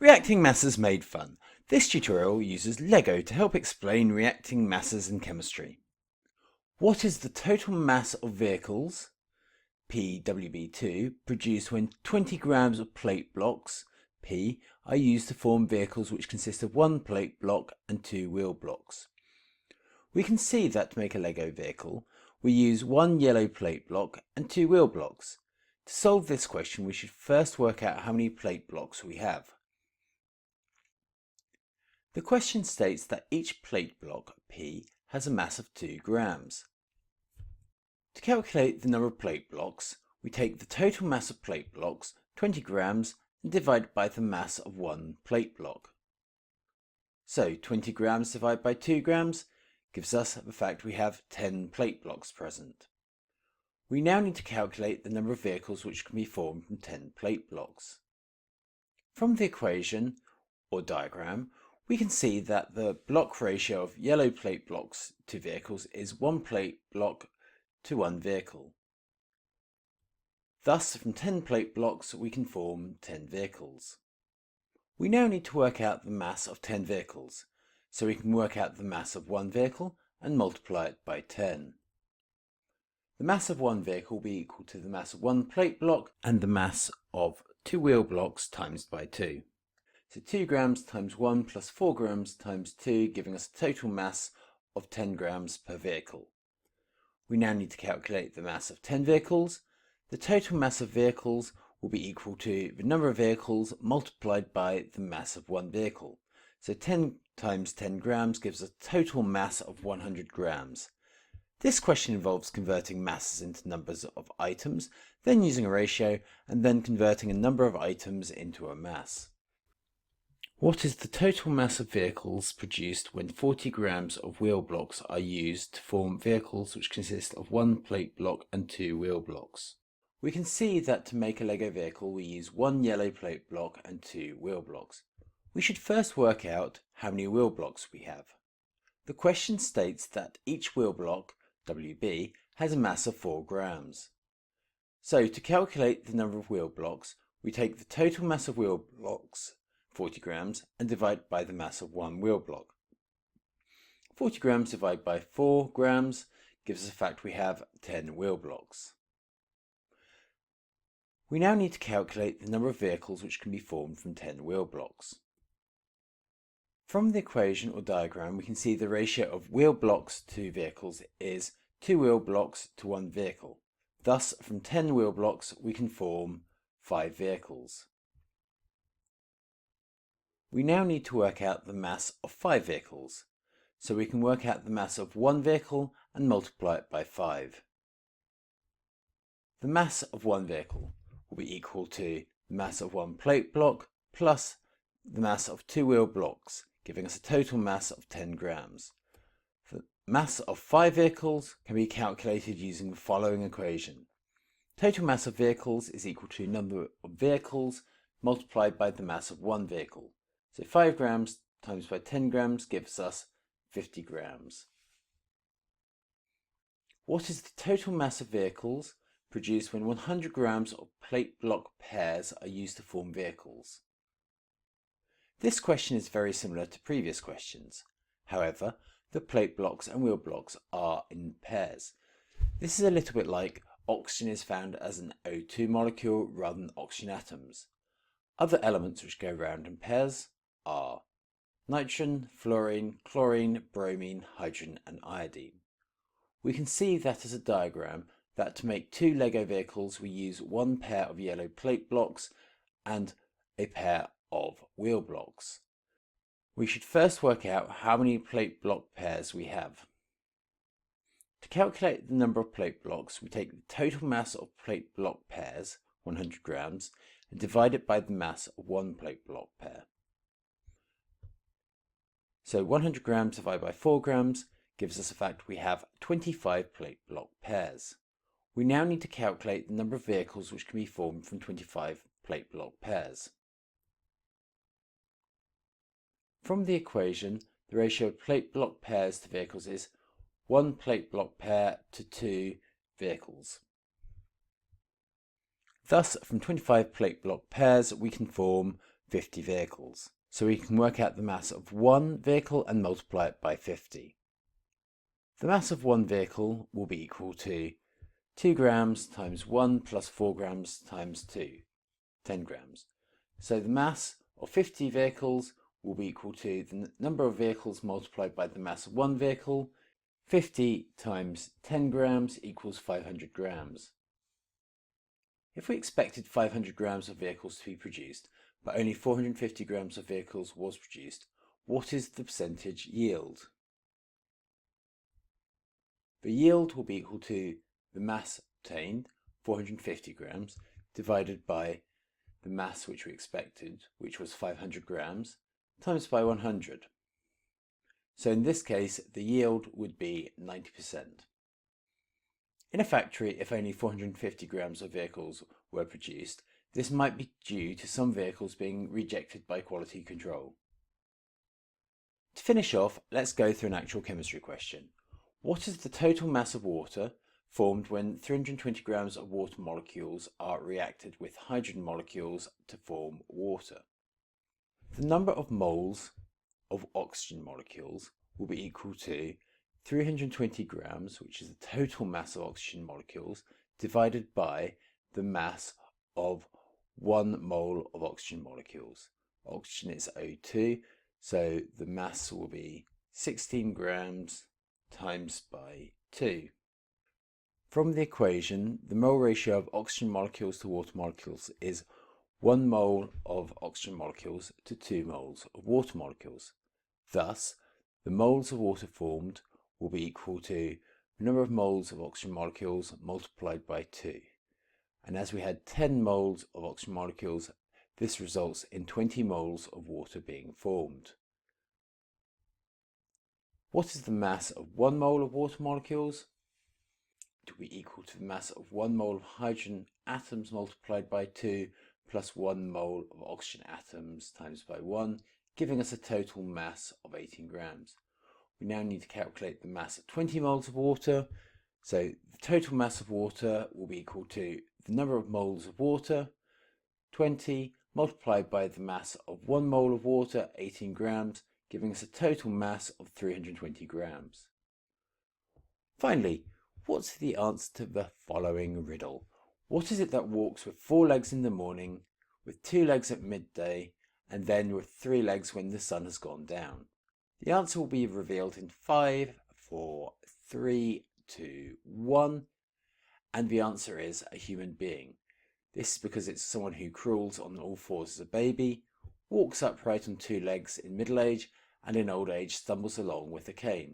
Reacting masses made fun. This tutorial uses LEGO to help explain reacting masses in chemistry. What is the total mass of vehicles, PWB2, produced when 20 grams of plate blocks, P, are used to form vehicles which consist of one plate block and two wheel blocks? We can see that to make a LEGO vehicle, we use one yellow plate block and two wheel blocks. To solve this question, we should first work out how many plate blocks we have. The question states that each plate block, P, has a mass of 2 grams. To calculate the number of plate blocks, we take the total mass of plate blocks, 20 grams, and divide it by the mass of one plate block. So 20 grams divided by 2 grams gives us the fact we have 10 plate blocks present. We now need to calculate the number of vehicles which can be formed from 10 plate blocks. From the equation, or diagram, we can see that the block ratio of yellow plate blocks to vehicles is 1 plate block to 1 vehicle. Thus, from 10 plate blocks we can form 10 vehicles. We now need to work out the mass of 10 vehicles, so we can work out the mass of 1 vehicle and multiply it by 10. The mass of 1 vehicle will be equal to the mass of 1 plate block and the mass of 2 wheel blocks times by 2. So 2 grams times 1 plus 4 grams times 2, giving us a total mass of 10 grams per vehicle. We now need to calculate the mass of 10 vehicles. The total mass of vehicles will be equal to the number of vehicles multiplied by the mass of 1 vehicle. So 10 times 10 grams gives a total mass of 100 grams. This question involves converting masses into numbers of items, then using a ratio, and then converting a number of items into a mass. What is the total mass of vehicles produced when 40 grams of wheel blocks are used to form vehicles which consist of 1 plate block and 2 wheel blocks? We can see that to make a LEGO vehicle we use 1 yellow plate block and 2 wheel blocks. We should first work out how many wheel blocks we have. The question states that each wheel block, WB, has a mass of 4 grams. So to calculate the number of wheel blocks, we take the total mass of wheel blocks, 40 grams, and divide by the mass of 1 wheel block. 40 grams divided by 4 grams gives us the fact we have 10 wheel blocks. We now need to calculate the number of vehicles which can be formed from 10 wheel blocks. From the equation or diagram we can see the ratio of wheel blocks to vehicles is 2 wheel blocks to 1 vehicle. Thus from 10 wheel blocks we can form 5 vehicles. We now need to work out the mass of 5 vehicles, so we can work out the mass of 1 vehicle and multiply it by 5. The mass of 1 vehicle will be equal to the mass of 1 plate block plus the mass of 2 wheel blocks, giving us a total mass of 10 grams. The mass of 5 vehicles can be calculated using the following equation. Total mass of vehicles is equal to number of vehicles multiplied by the mass of 1 vehicle. So 5 grams times by 10 grams gives us 50 grams. What is the total mass of vehicles produced when 100 grams of plate block pairs are used to form vehicles? This question is very similar to previous questions. However, the plate blocks and wheel blocks are in pairs. This is a little bit like oxygen is found as an O2 molecule rather than oxygen atoms. Other elements which go around in pairs are nitrogen, fluorine, chlorine, bromine, hydrogen and iodine. We can see that as a diagram that to make 2 LEGO vehicles we use 1 pair of yellow plate blocks and a pair of wheel blocks. We should first work out how many plate block pairs we have. To calculate the number of plate blocks, we take the total mass of plate block pairs, 100 grams, and divide it by the mass of 1 plate block pair. So 100 grams divided by 4 grams gives us the fact we have 25 plate block pairs. We now need to calculate the number of vehicles which can be formed from 25 plate block pairs. From the equation, the ratio of plate block pairs to vehicles is 1 plate block pair to 2 vehicles. Thus, from 25 plate block pairs we can form 50 vehicles. So we can work out the mass of one vehicle and multiply it by 50. The mass of one vehicle will be equal to 2 grams times 1 plus 4 grams times 2, 10 grams. So the mass of 50 vehicles will be equal to the number of vehicles multiplied by the mass of one vehicle. 50 times 10 grams equals 500 grams. If we expected 500 grams of vehicles to be produced, but only 450 grams of vehicles was produced, what is the percentage yield? The yield will be equal to the mass obtained, 450 grams, divided by the mass which we expected, which was 500 grams, times by 100. So in this case, the yield would be 90%. In a factory, if only 450 grams of vehicles were produced, this might be due to some vehicles being rejected by quality control. To finish off, let's go through an actual chemistry question. What is the total mass of water formed when 320 grams of water molecules are reacted with hydrogen molecules to form water? The number of moles of oxygen molecules will be equal to 320 grams, which is the total mass of oxygen molecules, divided by the mass of 1 mole of oxygen molecules. Oxygen is O2, so the mass will be 16 grams times by 2. From the equation, the mole ratio of oxygen molecules to water molecules is 1 mole of oxygen molecules to 2 moles of water molecules. Thus, the moles of water formed will be equal to the number of moles of oxygen molecules multiplied by 2. And as we had 10 moles of oxygen molecules, this results in 20 moles of water being formed. What is the mass of 1 mole of water molecules? It will be equal to the mass of 1 mole of hydrogen atoms multiplied by 2 plus 1 mole of oxygen atoms times by 1, giving us a total mass of 18 grams. We now need to calculate the mass of 20 moles of water. So the total mass of water will be equal to the number of moles of water, 20, multiplied by the mass of 1 mole of water, 18 grams, giving us a total mass of 320 grams. Finally, what's the answer to the following riddle? What is it that walks with 4 legs in the morning, with 2 legs at midday, and then with 3 legs when the sun has gone down? The answer will be revealed in 5, 4, 3, 2, 1, and the answer is a human being. This is because it's someone who crawls on all fours as a baby, walks upright on 2 legs in middle age, and in old age stumbles along with a cane.